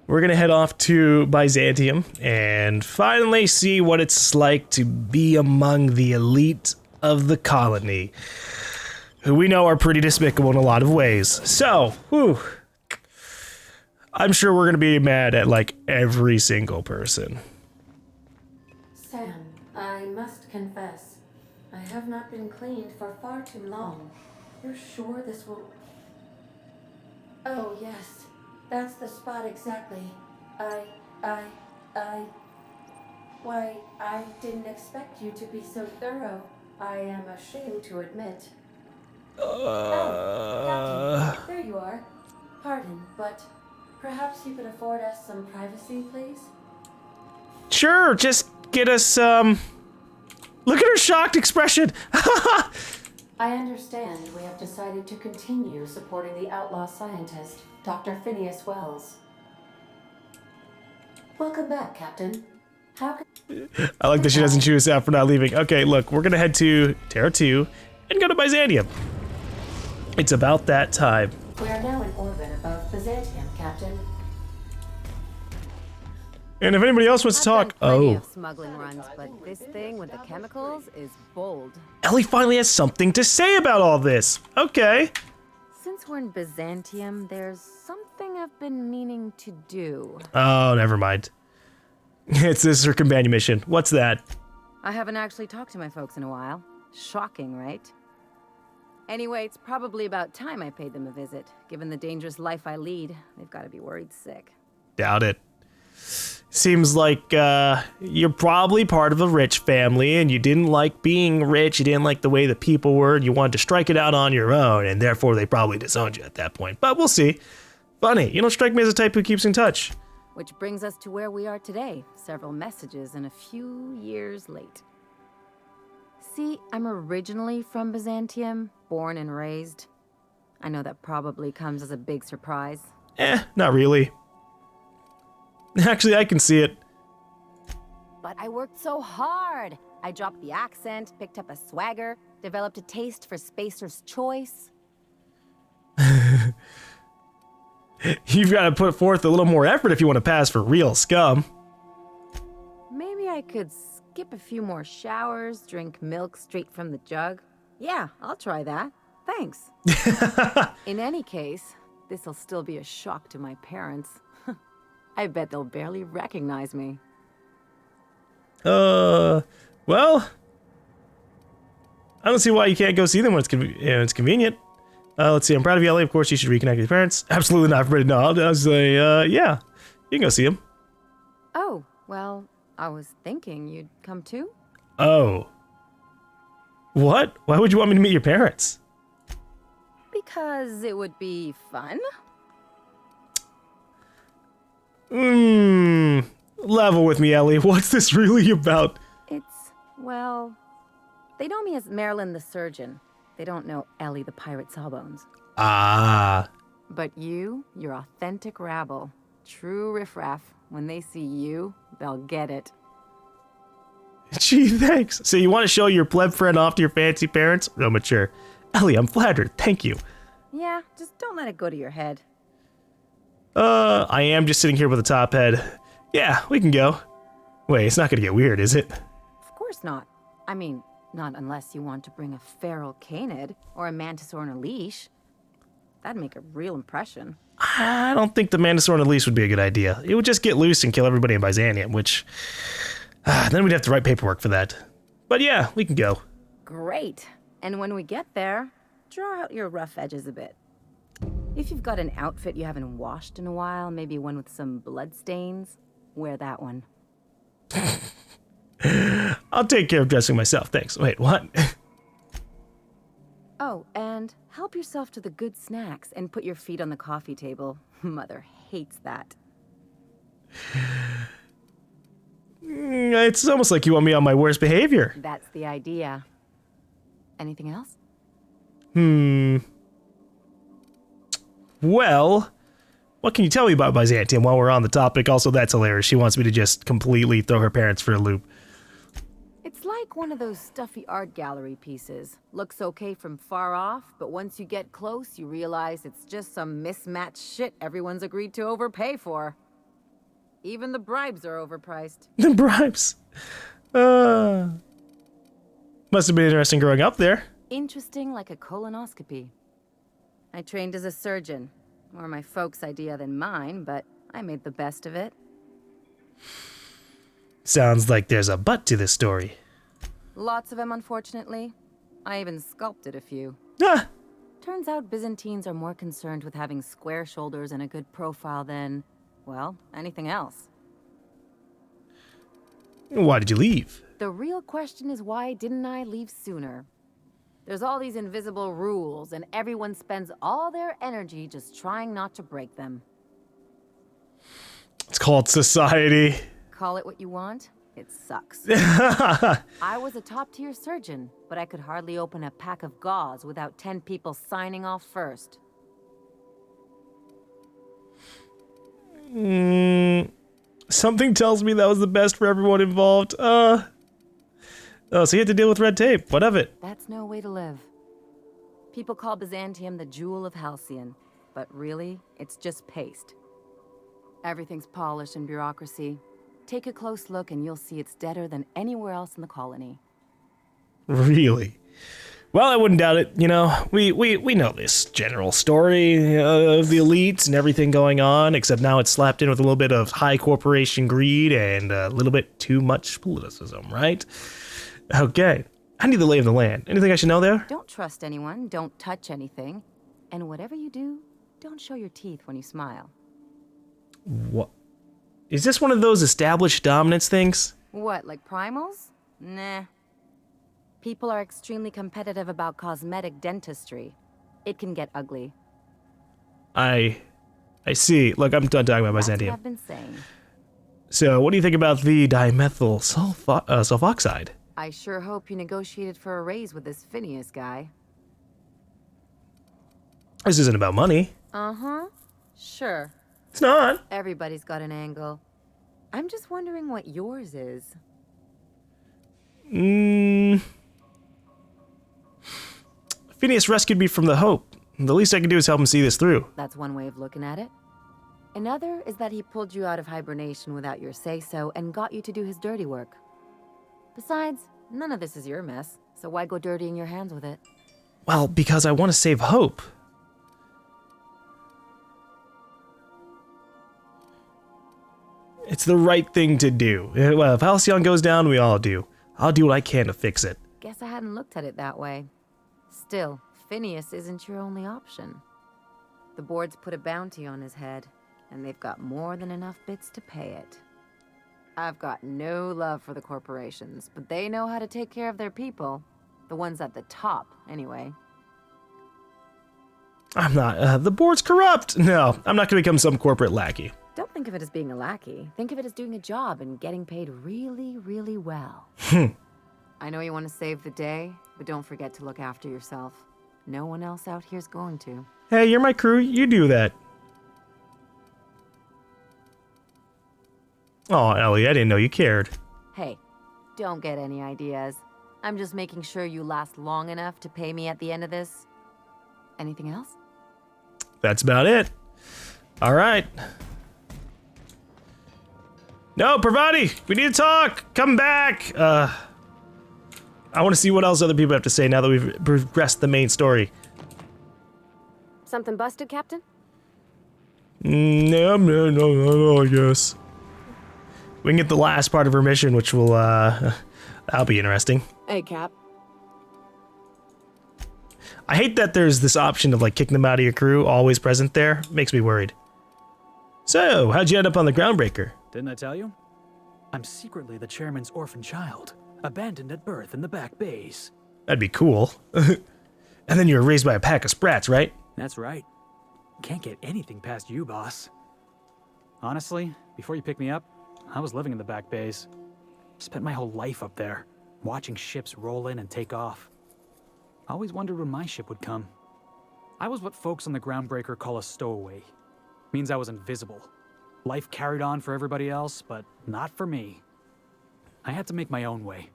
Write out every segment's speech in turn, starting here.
we're gonna head off to Byzantium and finally see what it's like to be among the elite of the colony, who we know are pretty despicable in a lot of ways. So, whew, I'm sure we're gonna be mad at like every single person. Sam, I must confess, I have not been cleaned for far too long. You're sure this will... Oh, yes. That's the spot exactly. Why, I didn't expect you to be so thorough. I am ashamed to admit. Oh, Captain, there you are. Pardon, but perhaps you could afford us some privacy, please? Sure, just get us, look at her shocked expression! I understand we have decided to continue supporting the outlaw scientist, Dr. Phineas Wells. Welcome back, Captain. How can... I like that she doesn't chew us out for not leaving. Okay, look, we're gonna head to Terra 2 and go to Byzantium. It's about that time. We are now in orbit above Byzantium, Captain. And if anybody else wants to talk, I've done plenty of smuggling runs, but this thing with the chemicals is bold. Ellie finally has something to say about all this. Okay. Since we're in Byzantium, there's something I've been meaning to do. Oh, never mind. It's this her companion mission. What's that? I haven't actually talked to my folks in a while. Shocking, right? Anyway, it's probably about time I paid them a visit. Given the dangerous life I lead, they've got to be worried sick. Doubt it. Seems like you're probably part of a rich family and you didn't like being rich, you didn't like the way the people were, and you wanted to strike it out on your own, and therefore they probably disowned you at that point. But we'll see. Funny, you don't strike me as a type who keeps in touch. Which brings us to where we are today. Several messages and a few years late. See, I'm originally from Byzantium, born and raised. I know that probably comes as a big surprise. Not really. Actually, I can see it. But I worked so hard. I dropped the accent, picked up a swagger, developed a taste for Spacer's Choice. You've got to put forth a little more effort if you want to pass for real scum. Maybe I could skip a few more showers, drink milk straight from the jug. Yeah, I'll try that. Thanks. In any case, this'll still be a shock to my parents. I bet they'll barely recognize me. Well, I don't see why you can't go see them when it's convenient. Let's see, I'm proud of you, Ellie. Of course, you should reconnect with your parents. Absolutely not, everybody. No, I was like, yeah, you can go see them. Oh, well, I was thinking you'd come too. Oh. What? Why would you want me to meet your parents? Because it would be fun. Level with me, Ellie. What's this really about? It's, well, they know me as Marilyn the surgeon. They don't know Ellie the pirate Sawbones. Ah. But you're authentic rabble. True riffraff. When they see you, they'll get it. Gee, thanks. So you want to show your pleb friend off to your fancy parents? Real mature. Ellie, I'm flattered. Thank you. Yeah, just don't let it go to your head. I am just sitting here with a top head. Yeah, we can go. Wait, it's not gonna get weird, is it? Of course not. I mean, not unless you want to bring a feral canid or a mantis on a leash. That'd make a real impression. I don't think the mantis on a leash would be a good idea. It would just get loose and kill everybody in Byzantium, which... then we'd have to write paperwork for that. But yeah, we can go. Great. And when we get there, draw out your rough edges a bit. If you've got an outfit you haven't washed in a while, maybe one with some blood stains, wear that one. I'll take care of dressing myself, thanks. Wait, what? Oh, and help yourself to the good snacks and put your feet on the coffee table. Mother hates that. It's almost like you want me on my worst behavior. That's the idea. Anything else? Well, what can you tell me about Byzantium while we're on the topic? Also, that's hilarious. She wants me to just completely throw her parents for a loop. It's like one of those stuffy art gallery pieces. Looks okay from far off, but once you get close, you realize it's just some mismatched shit everyone's agreed to overpay for. Even the bribes are overpriced. The bribes. Must have been interesting growing up there. Interesting like a colonoscopy. I trained as a surgeon. More my folks' idea than mine, but I made the best of it. Sounds like there's a but to this story. Lots of them, unfortunately. I even sculpted a few. Ah, Turns out Byzantines are more concerned with having square shoulders and a good profile than, well, anything else. why did you leave? The real question is why didn't I leave sooner? There's all these invisible rules, and everyone spends all their energy just trying not to break them. It's called society. Call it what you want, it sucks. I was a top-tier surgeon, but I could hardly open a pack of gauze without 10 people signing off first. Something tells me that was the best for everyone involved. Oh, so you had to deal with red tape. What of it? That's no way to live. People call Byzantium the jewel of Halcyon, but really, it's just paste. Everything's polished and bureaucracy. Take a close look and you'll see it's deader than anywhere else in the colony. Really? Well, I wouldn't doubt it. You know, we know this general story of the elites and everything going on, except now it's slapped in with a little bit of high corporation greed and a little bit too much politicism, right? Okay. I need the lay of the land. Anything I should know there? Don't trust anyone, don't touch anything, and whatever you do, don't show your teeth when you smile. What? Is this one of those established dominance things? What, like primals? Nah. People are extremely competitive about cosmetic dentistry. It can get ugly. I see. Look, I'm done talking about That's what Byzantium. I've been saying. So, what do you think about the dimethyl sulfoxide? I sure hope you negotiated for a raise with this Phineas guy. This isn't about money. Uh-huh. Sure. It's not. Everybody's got an angle. I'm just wondering what yours is. Phineas rescued me from the Hope. The least I can do is help him see this through. That's one way of looking at it. Another is that he pulled you out of hibernation without your say-so and got you to do his dirty work. Besides, none of this is your mess, so why go dirtying your hands with it? Well, because I want to save Hope. It's the right thing to do. Well, if Halcyon goes down, we all do. I'll do what I can to fix it. Guess I hadn't looked at it that way. Still, Phineas isn't your only option. The board's put a bounty on his head, and they've got more than enough bits to pay it. I've got no love for the corporations, but they know how to take care of their people. The ones at the top, anyway. I'm not. The board's corrupt. No, I'm not going to become some corporate lackey. Don't think of it as being a lackey. Think of it as doing a job and getting paid really, really well. I know you want to save the day, but don't forget to look after yourself. No one else out here's going to. Hey, you're my crew. You do that. Oh, Ellie, I didn't know you cared. Hey, don't get any ideas. I'm just making sure you last long enough to pay me at the end of this. Anything else? That's about it. All right. No, Parvati, we need to talk. Come back. I want to see what else other people have to say now that we've progressed the main story. Something busted, Captain? No, I guess. We can get the last part of her mission, which will, that'll be interesting. Hey, Cap. I hate that there's this option of, like, kicking them out of your crew always present there. Makes me worried. So, how'd you end up on the Groundbreaker? Didn't I tell you? I'm secretly the chairman's orphan child, abandoned at birth in the back bays. That'd be cool. And then you were raised by a pack of sprats, right? That's right. Can't get anything past you, boss. Honestly, before you picked me up, I was living in the back bays. Spent my whole life up there, watching ships roll in and take off. Always wondered when my ship would come. I was what folks on the Groundbreaker call a stowaway. Means I was invisible. Life carried on for everybody else, but not for me. I had to make my own way.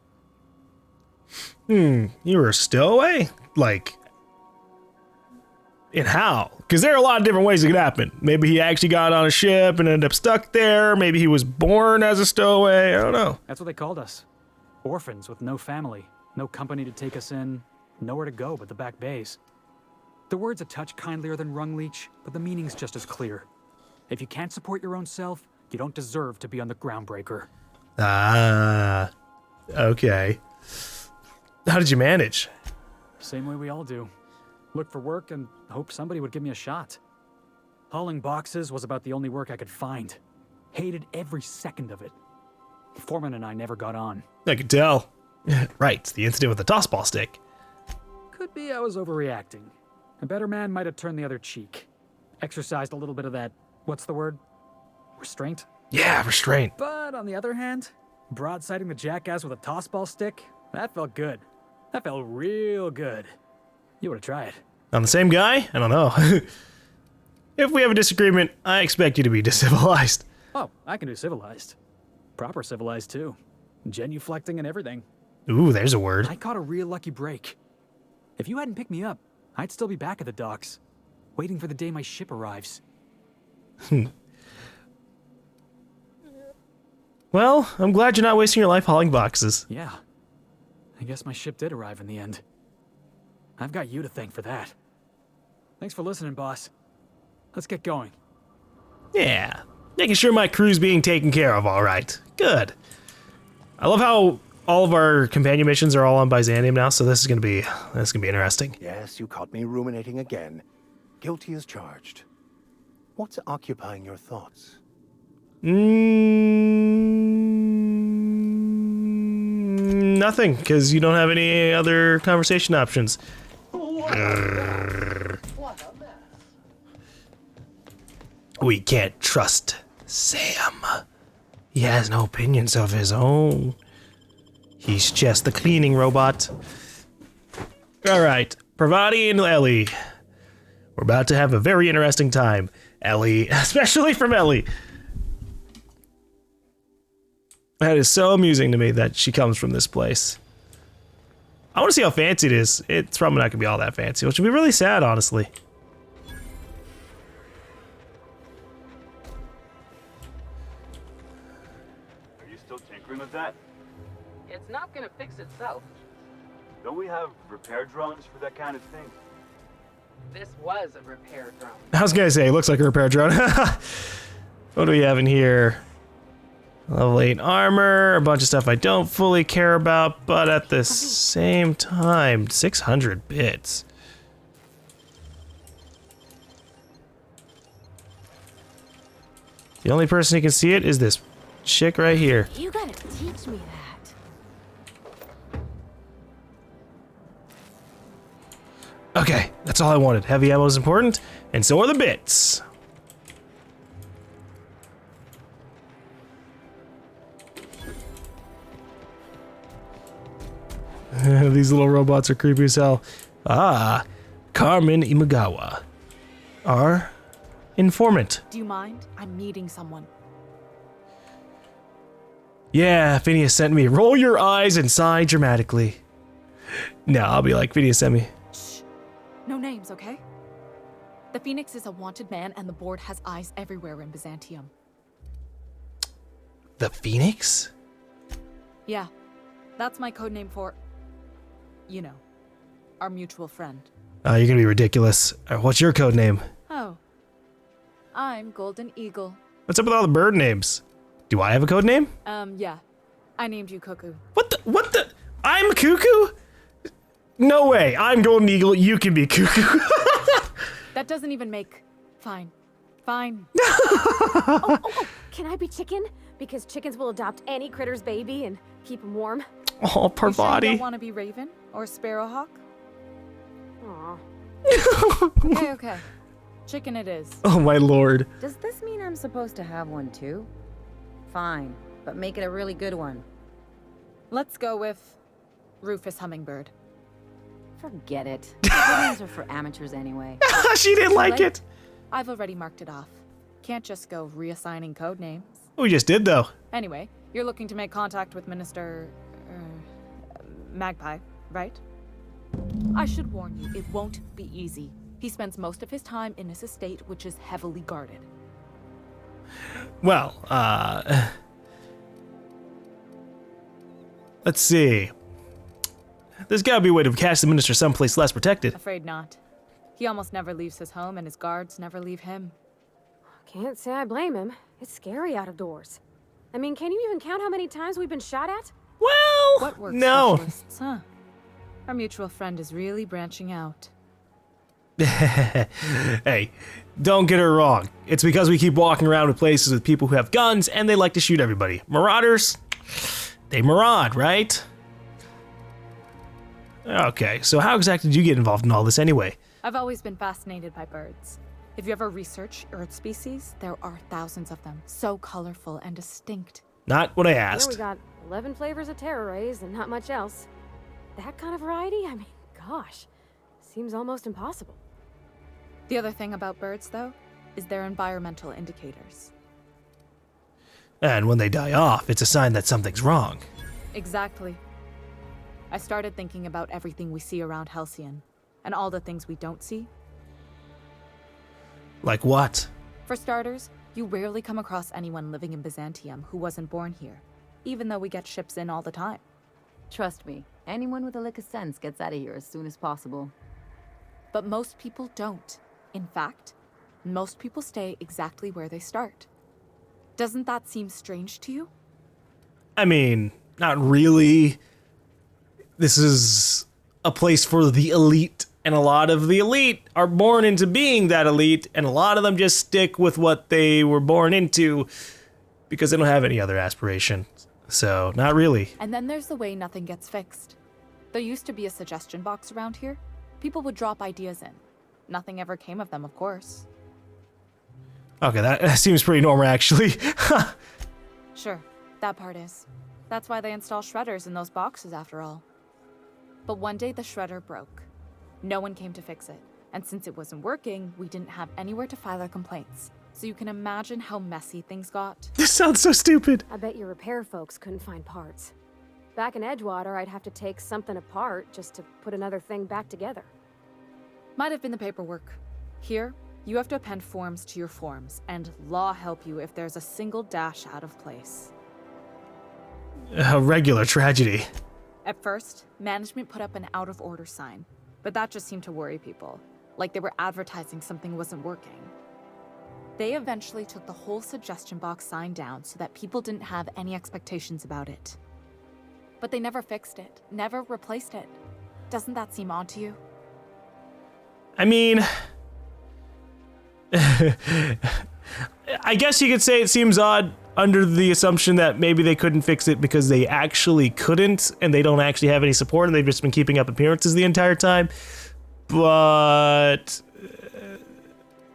You were a stowaway? Like, And how? Because there are a lot of different ways it could happen. Maybe he actually got on a ship and ended up stuck there. Maybe he was born as a stowaway. I don't know. That's what they called us. Orphans with no family, no company to take us in, nowhere to go but the back bays. The word's a touch kindlier than rung leech, but the meaning's just as clear. If you can't support your own self, you don't deserve to be on the groundbreaker. Ah, okay. How did you manage? Same way we all do. Look for work and hope somebody would give me a shot. Hauling boxes was about the only work I could find. Hated every second of it. Foreman and I never got on. I could tell. Right, the incident with the tossball stick. Could be I was overreacting. A better man might have turned the other cheek. Exercised a little bit of that, what's the word? Restraint? Yeah, restraint. But on the other hand, broadsiding the jackass with a tossball stick, that felt good. That felt real good. You ought to try it. On the same guy? I don't know. If we have a disagreement, I expect you to be decivilized. Oh, I can do civilized. Proper civilized, too. Genuflecting and everything. Ooh, there's a word. I caught a real lucky break. If you hadn't picked me up, I'd still be back at the docks, waiting for the day my ship arrives. Well, I'm glad you're not wasting your life hauling boxes. Yeah. I guess my ship did arrive in the end. I've got you to thank for that. Thanks for listening, boss. Let's get going. Yeah, making sure my crew's being taken care of all right. Good. I love how all of our companion missions are all on Byzantium now, so this is gonna be interesting. Yes, you caught me ruminating again. Guilty as charged. What's occupying your thoughts? Nothing, because you don't have any other conversation options. We can't trust Sam. He has no opinions of his own. He's just the cleaning robot. All right, Pravati and Ellie. We're about to have a very interesting time. Ellie, especially from Ellie. That is so amusing to me that she comes from this place. I want to see how fancy it is. It's probably not going to be all that fancy, which would be really sad, honestly. Are you still tinkering with that? It's not gonna fix itself. Don't we have repair drones for that kind of thing? This was a repair drone. I was going to say, it looks like a repair drone. What do we have in here? Level 8 armor, a bunch of stuff I don't fully care about, but at the same time, 600 bits. The only person who can see it is this chick right here. You gotta teach me that. Okay, that's all I wanted. Heavy ammo is important, and so are the bits. These little robots are creepy as hell. Ah, Carmen Imagawa. Our informant. Do you mind? I'm meeting someone. Yeah, Phineas sent me. Roll your eyes and sigh dramatically. No, I'll be like, Phineas sent me. Shh. No names, okay? The Phoenix is a wanted man, and the board has eyes everywhere in Byzantium. The Phoenix? Yeah, that's my code name for, you know, our mutual friend. You're gonna be ridiculous. What's your code name? Oh, I'm Golden Eagle. What's up with all the bird names? Do I have a code name? Yeah, I named you Cuckoo. What the? I'm Cuckoo? No way. I'm Golden Eagle. You can be Cuckoo. That doesn't even make... Fine. Fine. Oh, can I be chicken? Because chickens will adopt any critter's baby and keep him warm. Oh, poor You sure you body. don't want to be Raven or Sparrowhawk? Aw. Okay. Chicken it is. Oh my lord. Does this mean I'm supposed to have one too? Fine, but make it a really good one. Let's go with Rufus Hummingbird. Forget it. Names are for amateurs anyway. She didn't like late? it. I've already marked it off. Can't just go reassigning code names. We just did though. Anyway, you're looking to make contact with Minister... Magpie, right? I should warn you, it won't be easy. He spends most of his time in his estate, which is heavily guarded. Well, let's see. There's gotta be a way to catch the minister someplace less protected. Afraid not. He almost never leaves his home, and his guards never leave him. Can't say I blame him. It's scary out of doors. I mean, can you even count how many times we've been shot at? Well, What work no. specialists, huh? Our mutual friend is really branching out. Hey, don't get her wrong. It's because we keep walking around with places with people who have guns and they like to shoot everybody. Marauders, they maraud, right? Okay, so how exactly did you get involved in all this anyway? I've always been fascinated by birds. If you ever research Earth species, there are thousands of them, so colorful and distinct. Not what I Here asked. we got 11 flavors of terror rays and not much else. That kind of variety? I mean, gosh, seems almost impossible. The other thing about birds, though, is their environmental indicators. And when they die off, it's a sign that something's wrong. Exactly. I started thinking about everything we see around Halcyon, and all the things we don't see. Like what? For starters, you rarely come across anyone living in Byzantium who wasn't born here, even though we get ships in all the time. Trust me, anyone with a lick of sense gets out of here as soon as possible. But most people don't. In fact, most people stay exactly where they start. Doesn't that seem strange to you? I mean, not really. This is a place for the elite, and a lot of the elite are born into being that elite, and a lot of them just stick with what they were born into because they don't have any other aspiration. So, not really. And then there's the way nothing gets fixed. There used to be a suggestion box around here. People would drop ideas in. Nothing ever came of them, of course. Okay, that seems pretty normal, actually. Sure, that part is. That's why they install shredders in those boxes, after all. But one day the shredder broke. No one came to fix it. And since it wasn't working, we didn't have anywhere to file our complaints. So you can imagine how messy things got. This sounds so stupid. I bet your repair folks couldn't find parts. Back in Edgewater, I'd have to take something apart just to put another thing back together. Might have been the paperwork. Here, you have to append forms to your forms, and law help you if there's a single dash out of place. A regular tragedy. At first, management put up an out-of-order sign, but that just seemed to worry people, like they were advertising something wasn't working. They eventually took the whole suggestion box sign down so that people didn't have any expectations about it. But they never fixed it, never replaced it. Doesn't that seem odd to you? I mean, I guess you could say it seems odd under the assumption that maybe they couldn't fix it because they actually couldn't and they don't actually have any support and they've just been keeping up appearances the entire time. But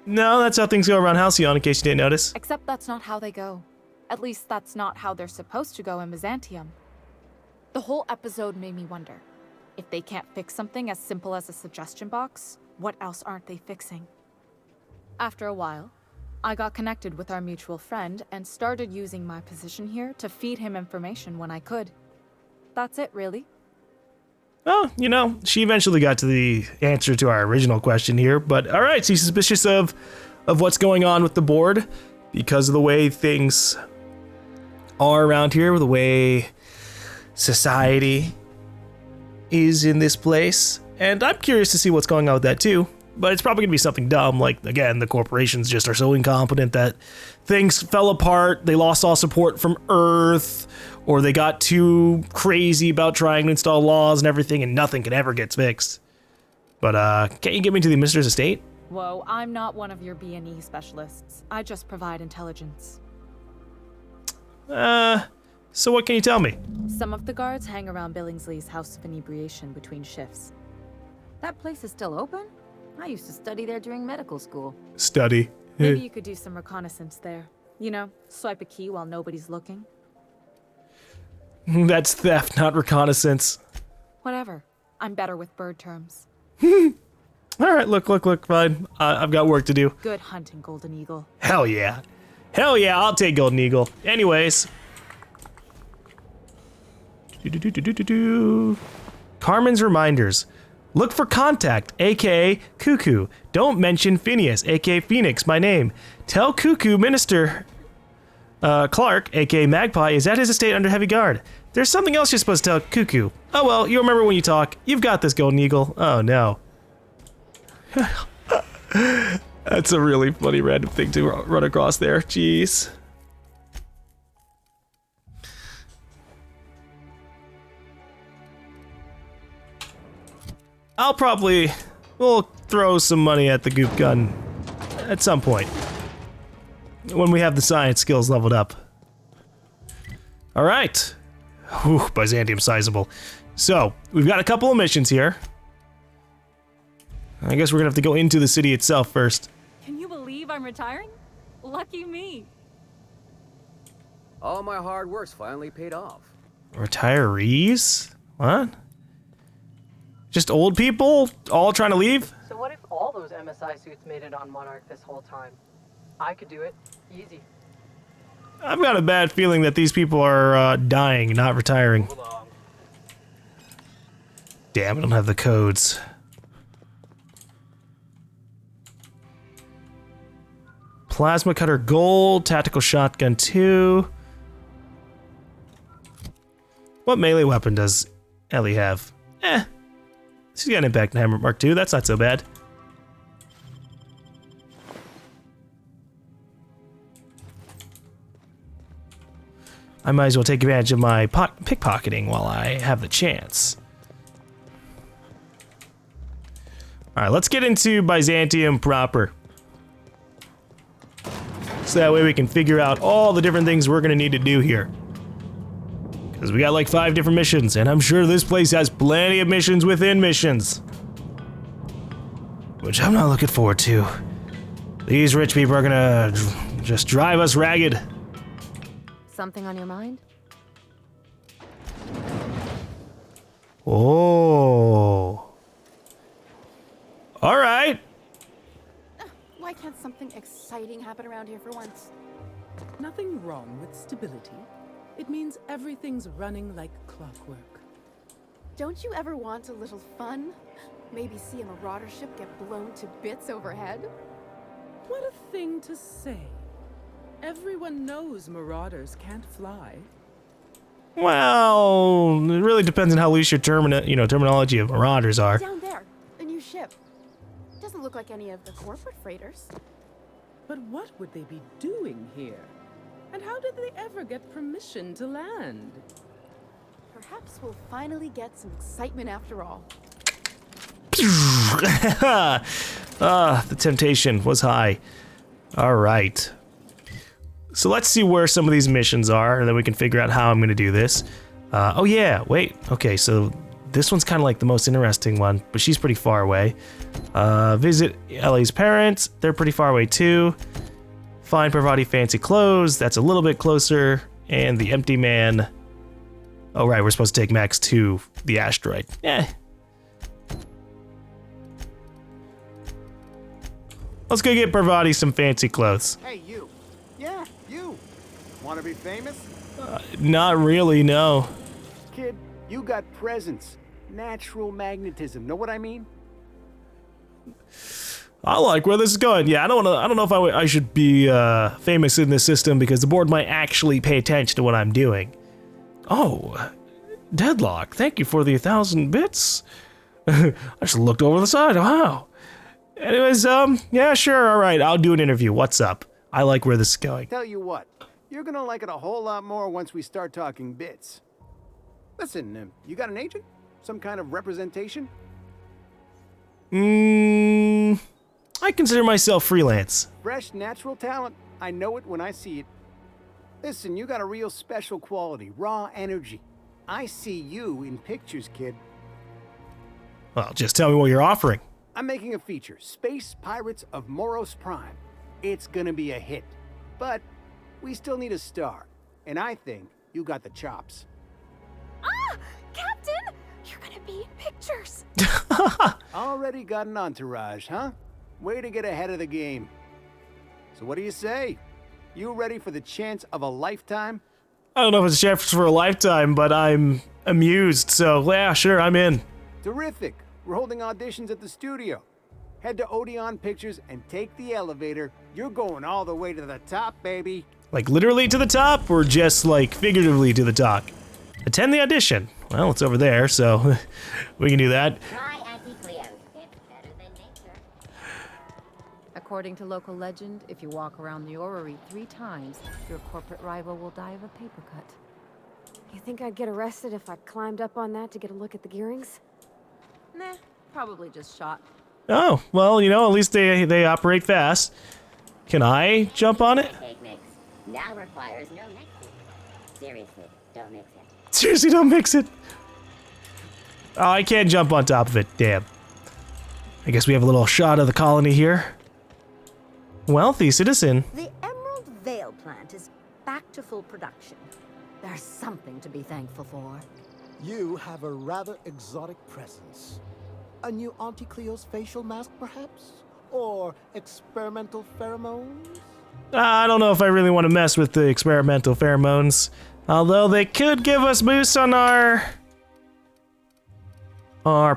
no, that's how things go around Halcyon, in case you didn't notice. Except that's not how they go. At least that's not how they're supposed to go in Byzantium. The whole episode made me wonder, if they can't fix something as simple as a suggestion box, what else aren't they fixing? After a while, I got connected with our mutual friend and started using my position here to feed him information when I could. That's it, really. Well, you know, she eventually got to the answer to our original question here, but all right, she's suspicious of what's going on with the board because of the way things are around here, the way society is in this place, and I'm curious to see what's going on with that too. But it's probably gonna be something dumb, like, again, the corporations just are so incompetent that things fell apart, they lost all support from Earth, or they got too crazy about trying to install laws and everything, and nothing can ever get fixed. But, can't you get me to the minister's estate? Whoa, I'm not one of your B&E specialists. I just provide intelligence. So what can you tell me? Some of the guards hang around Billingsley's House of Inebriation between shifts. That place is still open? I used to study there during medical school. Study. Maybe you could do some reconnaissance there. You know, swipe a key while nobody's looking. That's theft, not reconnaissance. Whatever. I'm better with bird terms. Alright, look, fine. I've got work to do. Good hunting, Golden Eagle. Hell yeah. Hell yeah, I'll take Golden Eagle. Anyways. Carmen's reminders. Look for Contact, aka Cuckoo. Don't mention Phineas, aka Phoenix, my name. Tell Cuckoo Minister Clark, aka Magpie, is at his estate under heavy guard. There's something else you're supposed to tell Cuckoo. Oh well, you remember when you talk. You've got this, Golden Eagle. Oh no. That's a really funny random thing to run across there. Jeez. We'll throw some money at the goop gun at some point. When we have the science skills leveled up. Alright. Whew, Byzantium sizable. So, we've got a couple of missions here. I guess we're gonna have to go into the city itself first. Can you believe I'm retiring? Lucky me. All my hard work's finally paid off. Retirees? What? Just old people all trying to leave? So what if all those MSI suits made it on Monarch this whole time? I could do it. Easy. I've got a bad feeling that these people are dying, not retiring. Damn, I don't have the codes. Plasma cutter gold, tactical shotgun 2. What melee weapon does Ellie have? She's got an impact hammer Mark II, that's not so bad. I might as well take advantage of my pickpocketing while I have the chance. Alright, let's get into Byzantium proper. So that way we can figure out all the different things we're gonna need to do here. Because we got like 5 different missions, and I'm sure this place has plenty of missions within missions. Which I'm not looking forward to. These rich people are gonna just drive us ragged. Something on your mind? Oh. Alright. Why can't something exciting happen around here for once? Nothing wrong with stability. It means everything's running like clockwork. Don't you ever want a little fun? Maybe see a marauder ship get blown to bits overhead? What a thing to say. Everyone knows marauders can't fly. Well, it really depends on how loose your terminology of marauders are. Down there, a new ship. Doesn't look like any of the corporate freighters. But what would they be doing here? And how did they ever get permission to land? Perhaps we'll finally get some excitement after all. The temptation was high. Alright. So let's see where some of these missions are, and then we can figure out how I'm going to do this. Oh yeah, wait. Okay, so this one's kind of like the most interesting one, but she's pretty far away. Visit Ellie's parents. They're pretty far away too. Find Parvati fancy clothes. That's a little bit closer. And the empty man. Oh right, we're supposed to take Max to the asteroid. Let's go get Parvati some fancy clothes. Hey, you. Yeah, you. Want to be famous? Not really, no. Kid, you got presence. Natural magnetism. Know what I mean? I like where this is going. Yeah, I don't know if I should be famous in this system because the board might actually pay attention to what I'm doing. Oh, Deadlock. Thank you for the 1,000 bits. I just looked over the side. Wow. Anyways, yeah, sure, all right. I'll do an interview. What's up? I like where this is going. Tell you what, you're gonna like it a whole lot more once we start talking bits. Listen, you got an agent? Some kind of representation? I consider myself freelance. Fresh, natural talent. I know it when I see it. Listen, you got a real special quality, raw energy. I see you in pictures, kid. Well, just tell me what you're offering. I'm making a feature, Space Pirates of Moros Prime. It's gonna be a hit. But we still need a star. And I think you got the chops. Ah! Captain! You're gonna be in pictures! Already got an entourage, huh? Way to get ahead of the game. So what do you say? You ready for the chance of a lifetime? I don't know if it's a chance for a lifetime, but I'm amused, so yeah, sure, I'm in. Terrific. We're holding auditions at the studio. Head to Odeon Pictures and take the elevator. You're going all the way to the top, baby. Like literally to the top, or just like figuratively to the top? Attend the audition. Well, it's over there, so we can do that. Try anti-Cleo. It's better than nature. According to local legend, if you walk around the orrery 3 times, your corporate rival will die of a paper cut. You think I'd get arrested if I climbed up on that to get a look at the gearings? Nah, probably just shot. Oh, well, you know, at least they operate fast. Can I jump on it? Cake mix now requires no mixing. Seriously, don't mix it. Seriously, don't mix it. Oh, I can't jump on top of it. Damn. I guess we have a little shot of the colony here. Wealthy citizen. The Emerald Vale plant is back to full production. There's something to be thankful for. You have a rather exotic presence. A new Auntie Cleo's facial mask, perhaps? Or experimental pheromones? I don't know if I really want to mess with the experimental pheromones. Although they could give us boosts on our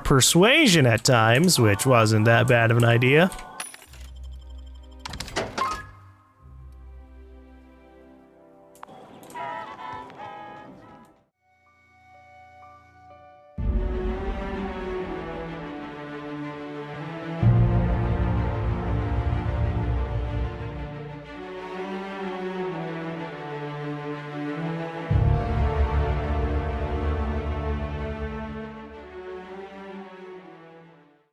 persuasion at times, which wasn't that bad of an idea.